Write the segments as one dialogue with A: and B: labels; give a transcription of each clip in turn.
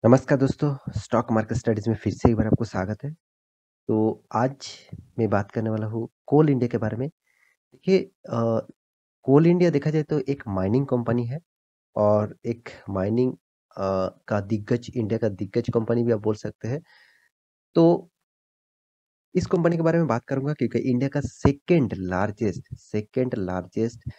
A: नमस्कार दोस्तों, stock market studies में फिर से एक बार आपको स्वागत है। तो आज मैं बात करने वाला हूँ कोल इंडिया के बारे में। देखिए कोल इंडिया देखा जाए तो एक माइनिंग कंपनी है और एक माइनिंग का दिग्गज इंडिया का दिग्गज कंपनी भी आप बोल सकते हैं। तो इस कंपनी के बारे में बात करूँगा क्योंकि इंडिया का सेकंड लार्जेस्ट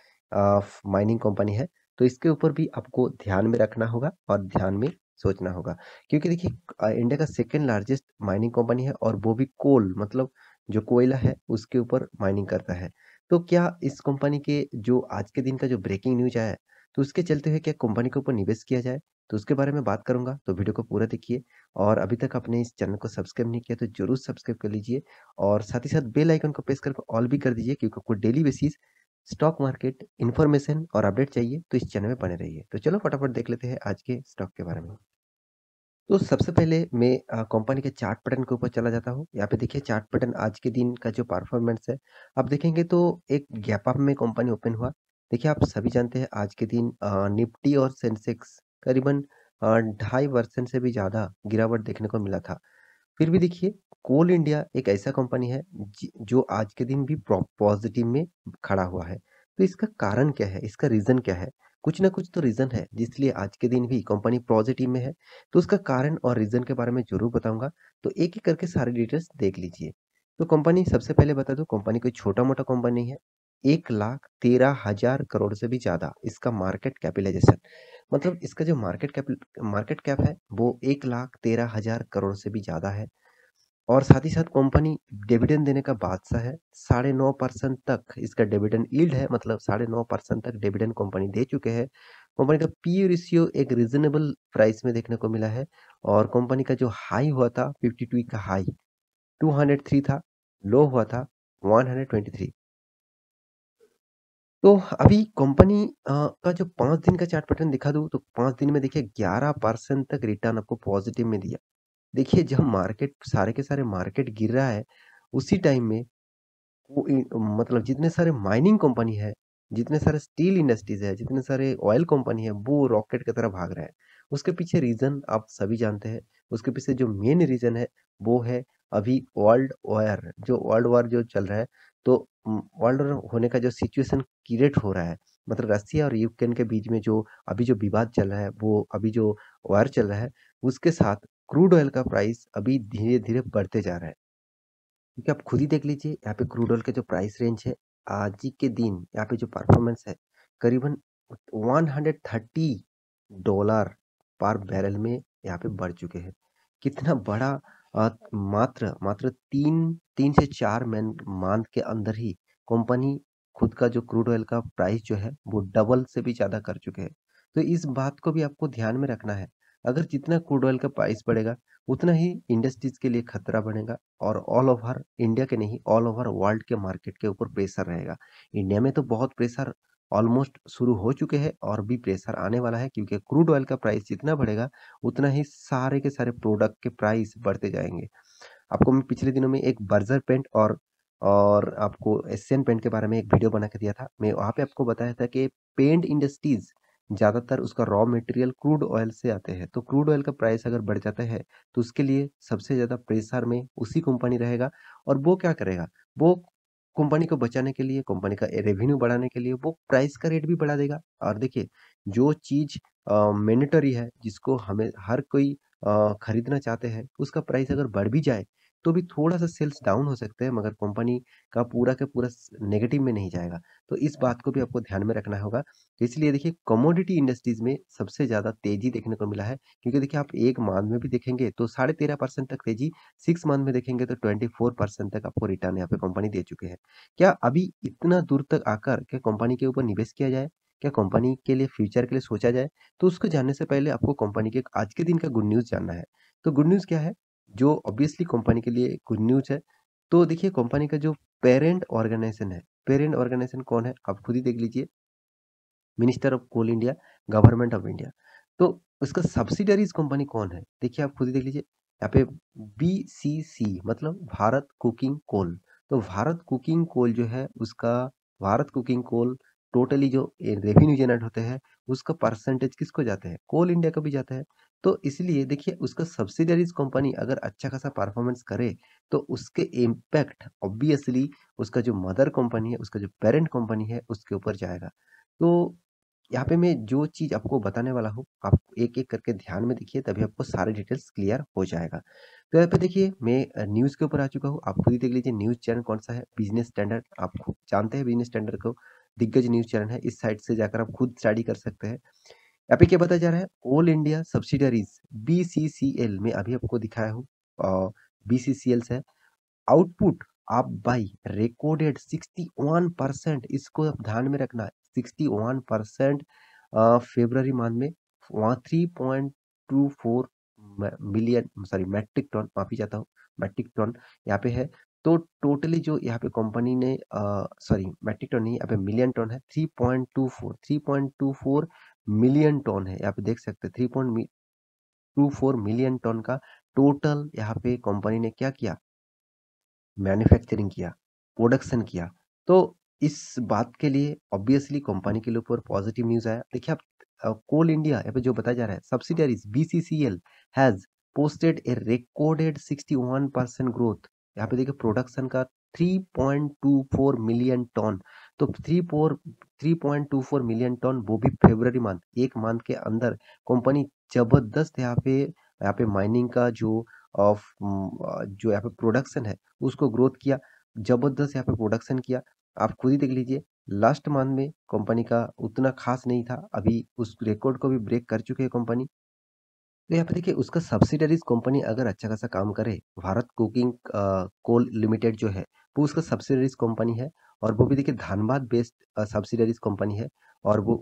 A: माइनिंग कंपनी है। तो इसके ऊपर भी आपको ध्यान में रखना होगा और ध्यान में सोचना होगा। क्योंकि देखिए इंडिया का सेकंड लार्जेस्ट माइनिंग कंपनी है और वो भी कोल मतलब जो कोयला है उसके ऊपर माइनिंग करता है। तो क्या इस कंपनी के जो आज के दिन का जो ब्रेकिंग न्यूज़ आया है, तो उसके चलते हुए क्या कंपनी के ऊपर निवेश किया जाए? तो उसके बारे में बात करूँगा, तो वीडियो को पूरा देखिए। और अभी तक आपने इस चैनल को सब्सक्राइब नहीं किया तो ज़रूर सब्सक्राइब कर लीजिए और साथ ही साथ बेल आइकन को प्रेस करके ऑल भी कर दीजिए क्योंकि आपको daily basis stock market information और अपडेट चाहिए तो इस चैनल में बने रहिए। तो चलो फटाफट देख लेते हैं आज के स्टॉक के बारे में। तो सबसे पहले मैं कंपनी के चार्ट पैटर्न के ऊपर चला जाता हूँ। यहाँ पे देखिए चार्ट पैटर्न आज के दिन का जो परफॉर्मेंस है, आप देखेंगे तो एक गैप अप में कंपनी ओपन हुआ। देखिए आप सभी जानते हैं आज के दिन निफ्टी और सेंसेक्स करीबन 2.5% से भी ज़्यादा गिरावट देखने को मिला था। फिर भी देखिए कोल इंडिया एक ऐसा कंपनी है जो आज के दिन भी पॉजिटिव में खड़ा हुआ है। तो इसका कारण क्या है, इसका रीजन क्या है? कुछ ना कुछ तो रीजन है जिसलिए आज के दिन भी कंपनी पॉजिटिव में है। तो उसका कारण और रीजन के बारे में जरूर बताऊंगा। तो एक एक करके सारी डिटेल्स देख लीजिए। तो कंपनी सबसे पहले बता दूं, कंपनी कोई छोटा मोटा कंपनी नहीं है। 1,13,000 करोड़ से भी ज्यादा इसका मार्केट कैपिटलाइजेशन, मतलब इसका जो मार्केट कैप है वो 1,13,000 करोड़ से भी ज्यादा है। और साथ ही साथ कंपनी डिविडेंड देने का बादशाह है। 9.5% तक इसका डिविडेंड यील्ड है, मतलब 9.5% तक डिविडेंड कंपनी दे चुके हैं। कंपनी का पी रेशियो एक रीजनेबल प्राइस में देखने को मिला है। और कंपनी का जो हाई हुआ था 52 का हाई 203 था, लो हुआ था 123। तो अभी कंपनी का जो 5 दिन का चार्ट पैटर्न दिखा दूं तो 5 दिन में देखिए 11% तक रिटर्न आपको पॉजिटिव में दिया। देखिए जब मार्केट सारे के सारे मार्केट गिर रहा है, उसी टाइम में वो मतलब जितने सारे माइनिंग कंपनी है, जितने सारे स्टील इंडस्ट्रीज है, जितने सारे ऑयल कंपनी है, वो रॉकेट की तरह भाग रहे हैं। उसके पीछे रीजन आप सभी जानते हैं। उसके पीछे जो मेन रीजन है वो है अभी वर्ल्ड वॉर जो चल रहा है। तो वर्ल्ड वॉर होने का जो सिचुएशन क्रिएट हो रहा है, मतलब रसिया और यूक्रेन के बीच में जो अभी जो विवाद चल रहा है, वो अभी जो वॉर चल रहा है, उसके साथ क्रूड ऑयल का प्राइस अभी धीरे धीरे बढ़ते जा रहा है। क्योंकि आप खुद ही देख लीजिए यहाँ पे क्रूड ऑयल के जो प्राइस रेंज है आज ही के दिन, यहाँ पे जो परफॉर्मेंस है करीबन 130 डॉलर पर बैरल में यहाँ पे बढ़ चुके हैं। कितना बड़ा मात्र मात्र 3 से 4 मंथ के अंदर ही कंपनी खुद का जो क्रूड ऑयल का प्राइस जो है वो डबल से भी ज्यादा कर चुके हैं। तो इस बात को भी आपको ध्यान में रखना है। अगर जितना क्रूड ऑयल का प्राइस बढ़ेगा उतना ही इंडस्ट्रीज के लिए खतरा बढ़ेगा और ऑल ओवर इंडिया के नहीं, ऑल ओवर वर्ल्ड के मार्केट के ऊपर प्रेशर रहेगा। इंडिया में तो बहुत प्रेशर ऑलमोस्ट शुरू हो चुके हैं और भी प्रेशर आने वाला है, क्योंकि क्रूड ऑयल का प्राइस जितना बढ़ेगा उतना ही सारे के सारे प्रोडक्ट के प्राइस बढ़ते जाएंगे। आपको मैं पिछले दिनों में एक बर्जर पेंट और आपको एशियन पेंट के बारे में एक वीडियो बना के दिया था। मैं वहाँ पे आपको बताया था कि पेंट इंडस्ट्रीज ज़्यादातर उसका रॉ मटेरियल क्रूड ऑयल से आते हैं। तो क्रूड ऑयल का प्राइस अगर बढ़ जाता है तो उसके लिए सबसे ज़्यादा प्रेशर में उसी कंपनी रहेगा। और वो क्या करेगा, वो कंपनी को बचाने के लिए, कंपनी का रेवेन्यू बढ़ाने के लिए वो प्राइस का रेट भी बढ़ा देगा। और देखिए जो चीज़ मैंडेटरी है, जिसको हमें हर कोई खरीदना चाहते हैं, उसका प्राइस अगर बढ़ भी जाए तो भी थोड़ा सा सेल्स डाउन हो सकते हैं, मगर कंपनी का पूरा नेगेटिव में नहीं जाएगा। तो इस बात को भी आपको ध्यान में रखना होगा। तो इसलिए देखिए कमोडिटी इंडस्ट्रीज में सबसे ज्यादा तेजी देखने को मिला है, क्योंकि देखिए आप एक मंथ में भी देखेंगे तो 13.5% तक तेजी, 6 मंथ में देखेंगे तो 24% तक आपको रिटर्न यहाँ पे कंपनी दे चुके हैं। क्या अभी इतना दूर तक आकर क्या कंपनी के ऊपर निवेश किया जाए, क्या कंपनी के लिए फ्यूचर के लिए सोचा जाए? तो उसको जानने से पहले आपको कंपनी के आज के दिन का गुड न्यूज़ जानना है। तो गुड न्यूज़ क्या है? जो ऑब्वियसली कंपनी के लिए गुड न्यूज़ है। तो देखिए कंपनी का जो पेरेंट ऑर्गेनाइजेशन कौन है? आप खुद ही देख लीजिए। Minister of coal India, government of India. तो उसका सब्सिडरीज़ कंपनी कौन है? देखिए आप खुद ही देख लीजिए। यहाँ पे बीसीसी मतलब भारत कुकिंग कोल। तो भारत कुकिंग कोल जो है उसका, भारत कुकिंग कोल टोटली जो रेवेन्यू जनरेट होते हैं उसका परसेंटेज किसको जाता है? कोल इंडिया को भी जाता है। तो इसलिए देखिए उसका सब्सिडियरीज़ कंपनी अगर अच्छा खासा परफॉर्मेंस करे, तो उसके इम्पैक्ट ऑब्वियसली उसका जो मदर कंपनी है, उसका जो पेरेंट कंपनी है, उसके ऊपर जाएगा। तो यहाँ पे मैं जो चीज़ आपको बताने वाला हूँ, आप एक-एक करके ध्यान में देखिए तभी आपको सारे डिटेल्स क्लियर हो जाएगा। तो यहाँ पे देखिए मैं न्यूज़ के ऊपर आ चुका हूँ, आप खुद ही देख लीजिए न्यूज़ चैनल कौन-सा है, बिज़नेस स्टैंडर्ड आप जानते हैं बिज़नेस स्टैंडर्ड को, दिग्गज न्यूज़ चैनल है, इस साइट से जाकर आप खुद स्टडी कर सकते हैं। यहाँ पे क्या बताया जा रहा है, ऑल इंडिया सब्सिडियरीज़ बीसीसीएल में अभी आपको दिखाया हूँ बीसीसीएल से आउटपुट अप बाय रिकॉर्डेड 61%, इसको आप ध्यान में रखना 61% फरवरी मंथ में वहाँ 3.24 मिलियन सॉरी मैट्रिक टन माफी चाहता हूँ मैट्रिक टन यहाँ पे है। तो टोटली जो यहाँ पे कंपनी ने सॉरी मैट्रिक टन नहीं यहाँ पे मिलियन टन है 3.24 मिलियन टन है यहाँ पे देख सकते हैं 3.24 मिलियन टन का टोटल यहाँ पे कंपनी ने क्या किया मैन्युफैक्चरिंग किया, प्रोडक्शन किया। तो इस बात के लिए ऑब्वियसली कंपनी के लिए ऊपर पॉजिटिव न्यूज़ आया। देखिए आप कोल इंडिया यहाँ पे जो बताया जा रहा है subsidiaries BCCL has posted a recorded 61% growth. यहाँ पे देखिए प्रोडक्शन का 3.24 मिलियन टन। तो 3.24 मिलियन टन वो भी फरवरी मंथ, 1 मंथ के अंदर कंपनी जबरदस्त यहाँ पे माइनिंग का जो यहाँ पे प्रोडक्शन है उसको ग्रोथ किया, जबरदस्त यहाँ पे प्रोडक्शन किया। आप खुद ही देख लीजिए लास्ट मंथ में कंपनी का उतना खास नहीं था, अभी उस रिकॉर्ड को भी ब्रेक कर चुकी है कंपनी। तो यहाँ पे देखिए उसका सब्सिडरीज कंपनी अगर अच्छा खासा काम करे, भारत कोकिंग कोल लिमिटेड जो है वो उसका सब्सिडरीज कंपनी है और वो भी देखिए धनबाद बेस्ड सब्सिडरीज कंपनी है और वो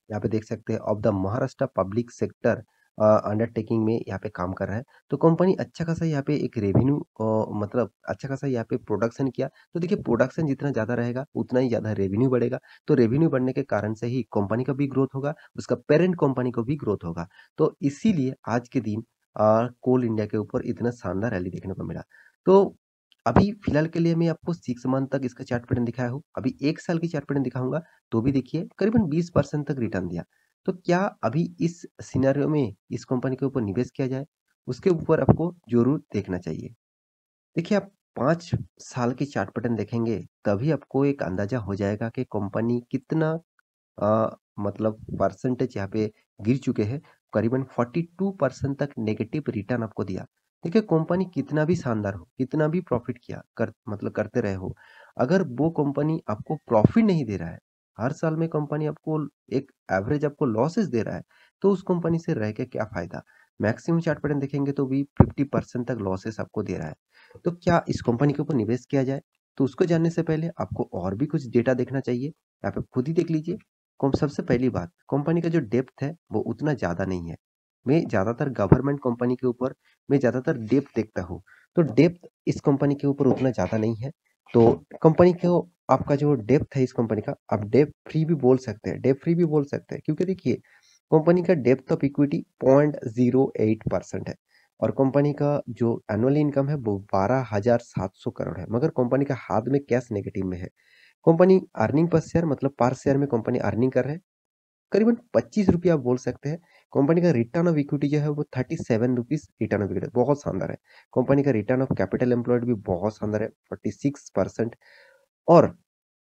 A: यहाँ पे देख सकते हैं of the Maharashtra public sector undertaking में यहाँ पे काम कर रहा है। तो कंपनी अच्छा खासा यहाँ पे एक रेवेन्यू मतलब अच्छा खासा यहाँ पे प्रोडक्शन किया। तो देखिए प्रोडक्शन जितना ज़्यादा रहेगा उतना ही ज़्यादा रेवेन्यू बढ़ेगा। तो रेवेन्यू बढ़ने के कारण से ही कंपनी का भी ग्रोथ होगा, उसका पेरेंट कंपनी को भी ग्रोथ होगा। तो इसीलिए आज के दिन कोल इंडिया के ऊपर इतना शानदार रैली देखने को मिला। तो अभी फिलहाल के लिए मैं आपको 6 मंथ तक इसका चार्ट पैटर्न दिखाया हूँ। अभी 1 साल की चार्ट पैटर्न दिखाऊँगा, तो भी देखिए करीबन 20% तक रिटर्न दिया। तो क्या अभी इस सिनेरियो में इस कंपनी के ऊपर निवेश किया जाए? उसके ऊपर आपको ज़रूर देखना चाहिए। देखिए आप 5 साल की चार्ट पैटर्न देखेंगे, तभी आपको एक अंदाज़ा हो जाएगा कि कंपनी कितना मतलब परसेंटेज यहाँ पे गिर चुके हैं, करीबन 42% तक नेगेटिव रिटर्न आपको दिया। देखिए कंपनी कितना भी शानदार हो, कितना भी प्रॉफ़िट किया कर मतलब करते रहे हो, अगर वो कंपनी आपको प्रॉफ़िट नहीं दे रहा है, हर साल में कंपनी आपको एक एवरेज आपको लॉसेस दे रहा है, तो उस कंपनी से रह के क्या फ़ायदा? मैक्सिमम चार्ट पैटर्न देखेंगे तो भी 50% तक लॉसेस आपको दे रहा है। तो क्या इस कंपनी के ऊपर निवेश किया जाए? तो उसको जानने से पहले आपको और भी कुछ डेटा देखना चाहिए। यहाँ पे खुद ही देख लीजिए। कौन सबसे पहली बात, कंपनी का जो डेप्थ है, वो उतना ज़्यादा नहीं है। मैं ज़्यादातर गवर्नमेंट कंपनी के ऊपर मैं ज़्यादातर डेप्थ देखता हूँ। तो डेप्थ इस कंपनी के ऊपर उतना ज़्यादा नहीं है। तो कंपनी को आपका जो डेप्थ है इस कंपनी का, आप डेप्थ फ्री भी बोल सकते हैं, डेप्थ फ्री भी बोल सकते हैं क्योंकि देखिए, कंपनी का डेप्थ ऑफ इक्विटी 0.08% है और कंपनी का जो एनुअल इनकम है, वो 12,700 करोड़ है, मगर कंपनी का हाथ में कैश नेगेटिव में है। कंपनी अर्निंग पर शेयर मतलब पर शेयर में कंपनी अर्निंग कर रहे हैं करीबन 25 रुपये आप बोल सकते हैं। कंपनी का रिटर्न ऑफ इक्विटी जो है वो 37 रुपीज़ रिटर्न ऑफ इक्विटी बहुत शानदार है। कंपनी का रिटर्न ऑफ कैपिटल एम्प्लॉयड भी बहुत शानदार है 46% और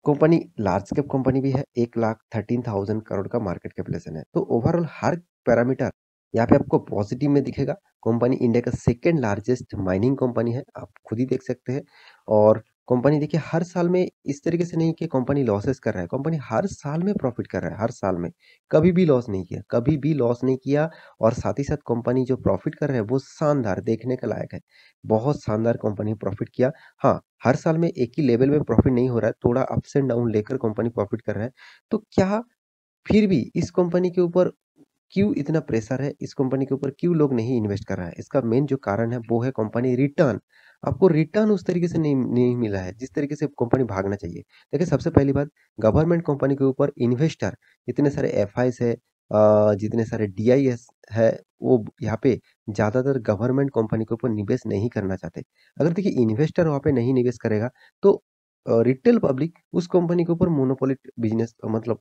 A: कंपनी लार्ज कैप कंपनी भी है 1,13,000 करोड़ का मार्केट कैपिटलाइजेशन है। तो ओवरऑल हर पैरामीटर यहाँ पे आपको पॉजिटिव में दिखेगा। कंपनी इंडिया का सेकंड लार्जेस्ट माइनिंग कंपनी है, आप खुद ही देख सकते हैं और कंपनी देखिए हर साल में इस तरीके से नहीं कि कंपनी लॉसेस कर रहा है, कंपनी हर साल में प्रॉफिट कर रहा है, हर साल में। कभी भी लॉस नहीं किया, कभी भी लॉस नहीं किया और साथ ही साथ कंपनी जो प्रॉफिट कर रहा है वो शानदार देखने के लायक है। बहुत शानदार कंपनी प्रॉफिट किया। हाँ, हर साल में एक ही लेवल में प्रॉफिट नहीं हो रहा है, थोड़ा अप्स एंड डाउन लेकर कंपनी प्रॉफिट कर रहा है। तो क्या फिर भी इस कंपनी के ऊपर क्यों इतना प्रेशर है? इस कंपनी के ऊपर क्यों लोग नहीं इन्वेस्ट कर रहा है? इसका मेन जो कारण है वो है कंपनी रिटर्न। आपको रिटर्न उस तरीके से नहीं नहीं मिला है, जिस तरीके से कंपनी भागना चाहिए। देखिए सबसे पहली बात गवर्नमेंट कंपनी के ऊपर इन्वेस्टर इतने सारे एफआईस है जितने सारे डीआईएस है वो यहाँ पे ज़्यादातर गवर्नमेंट कंपनी के ऊपर निवेश नहीं करना चाहते। अगर देखिए इन्वेस्टर वहाँ पे नहीं निवेश करेगा तो रिटेल पब्लिक उस कंपनी के ऊपर मोनोपोलिट बिज़नेस मतलब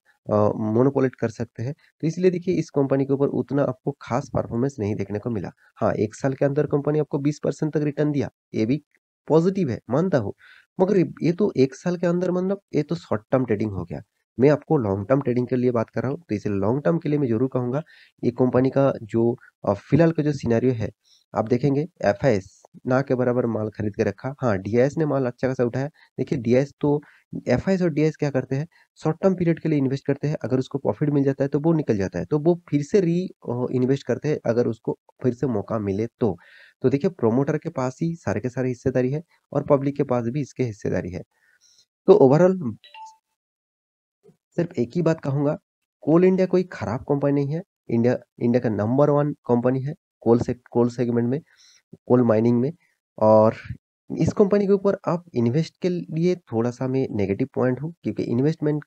A: मोनोपोलिट कर सकते हैं। तो इसलिए देखिए इस कंपनी के ऊपर उतना आपको ख़ास परफ़ॉर्मेंस नहीं देखने को मिला। हाँ, 1 साल के अंदर कंपनी आपको 20% तक रिटर्न दिया, ये भी पॉज़िटिव है, मानता हूँ। मगर ये तो 1 साल के अंदर मतलब ये तो शॉर्ट टर्म ट्रेडिंग हो गया। मैं आपको लॉन्ग टर्म ट्रेडिंग के लिए बात कर रहा हूँ, तो इसलिए लॉन्ग टर्म के लिए मैं ज़रूर कहूँगा, ये कंपनी का जो फिलहाल का जो सिनेरियो है, आप देखेंगे एफआईएस ना के बराबर माल खरीद के रखा। हाँ, डीआईएस ने माल अच्छा खासा उठाया। देखिए डीआईएस तो एफआईएस और डीआईएस क्या करते हैं, शॉर्ट टर्म पीरियड के लिए इन्वेस्ट करते हैं, अगर उसको प्रॉफिट मिल जाता है तो वो निकल जाता है, तो वो फिर से इन्वेस्ट करते हैं अगर उसको फिर से मौका मिले तो। तो देखिए प्रोमोटर के पास ही सारे के सारे हिस्सेदारी है और पब्लिक के पास भी इसके हिस्सेदारी है। तो ओवरऑल सिर्फ एक ही बात कहूँगा, कोल इंडिया कोई खराब कंपनी नहीं है। इंडिया इंडिया का नंबर 1 कंपनी है कोल सेगमेंट में, कोल माइनिंग में। और इस कंपनी के ऊपर आप इन्वेस्ट के लिए थोड़ा-सा मैं नेगेटिव पॉइंट हूँ, क्योंकि इन्वेस्टमेंट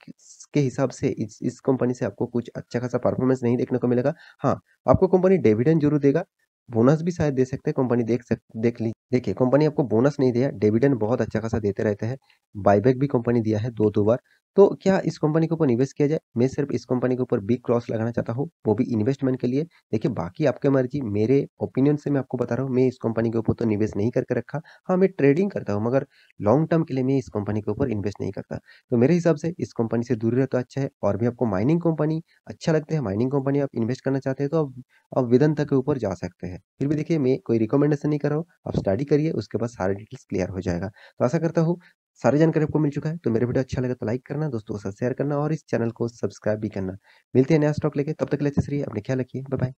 A: के हिसाब से इस कंपनी से आपको कुछ अच्छा खासा परफॉर्मेंस नहीं देखने को मिलेगा। हाँ, आपको कंपनी डिविडेंड ज़रूर देगा, बोनस भी शायद दे सकते हैं, कंपनी देख ली देखिए कंपनी आपको बोनस नहीं दिया, डिविडेंड बहुत अच्छा खासा देते रहते हैं। बायबैक भी कंपनी दिया है 2-2 बार। तो क्या इस कंपनी के ऊपर निवेश किया जाए? मैं सिर्फ इस कंपनी के ऊपर बिग क्रॉस लगाना चाहता हूँ, वो भी इन्वेस्टमेंट के लिए। देखिए बाकी आपकी मर्ज़ी, मेरे ओपिनियन से मैं आपको बता रहा हूँ, मैं इस कंपनी के ऊपर तो निवेश नहीं करके रखा। हाँ, मैं ट्रेडिंग करता हूँ, मगर लॉन्ग टर्म के लिए मैं इस कंपनी के ऊपर इन्वेस्ट नहीं करता। तो मेरे हिसाब से इस कंपनी से दूर रहे तो अच्छा है। और भी आपको माइनिंग कंपनी अच्छा लगता है, माइनिंग कंपनी आप इन्वेस्ट करना चाहते हैं, तो आप वेदांता के ऊपर जा सकते हैं। फिर भी देखिए मैं कोई रिकमेंडेशन नहीं कर रहा हूँ, आप स्टडी करिए, उसके बाद सारे डिटेल्स क्लियर हो जाएगा। तो आशा करता हूँ सारी जानकारी आपको मिल चुका है, तो मेरा वीडियो अच्छा लगा तो लाइक करना, दोस्तों के साथ शेयर करना और इस चैनल को सब्सक्राइब भी करना। मिलते हैं नया स्टॉक लेके, तब तक के लिए अच्छे से रहिए, अपना ख्याल रखिए, बाय बाय।